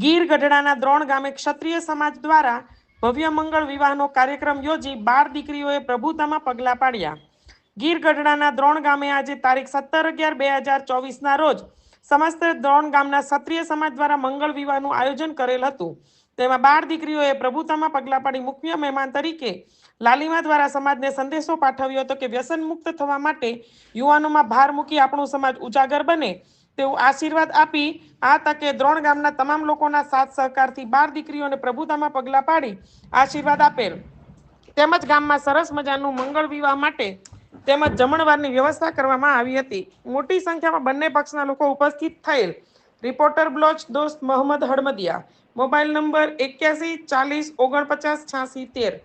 ગીર ગઢડાના દ્રોણ ગામે ક્ષત્રિય સમાજ દ્વારા ભવ્ય મંગળ વિવાહનો કાર્યક્રમ યોજી 12 દીકરીઓએ પ્રભુતામાં પગલાં પાડ્યા. ગીર ગઢડાના દ્રોણ ગામે આજે તારીખ 17/11/2024ના રોજ સમસ્ત દ્રોણ ગામના ક્ષત્રિય સમાજ દ્વારા મંગળ વિવાહનું આયોજન કરેલ હતું. તેમાં 12 દીકરીઓએ પ્રભુતામાં પગલાં પાડી મુખ્ય મહેમાન તરીકે લાલીમા દ્વારા સમાજને સંદેશો પાઠવ્યો હતો કે વ્યસન મુક્ત થવા માટે યુવાનોમાં ભાર મૂકી આપણો સમાજ ઉજાગર બને તેવું આશીર્વાદ આપી આ તકે દ્રોણ ગામના તમામ લોકોના સાથ સહકારથી 12 દીકરીઓને પ્રભુતામાં પગલાં પાડી આશીર્વાદ આપેલ તેમજ ગામમાં સરસ મજાનું મંગળ વિવાહ માટે તેમજ જમણવારની વ્યવસ્થા કરવામાં આવી હતી. મોટી સંખ્યામાં બંને પક્ષના લોકો ઉપસ્થિત થયેલ. રિપોર્ટર બ્લોચ દોસ્ત મોહમ્મદ હડમદિયા. Mobile number 81 40 49 86 13.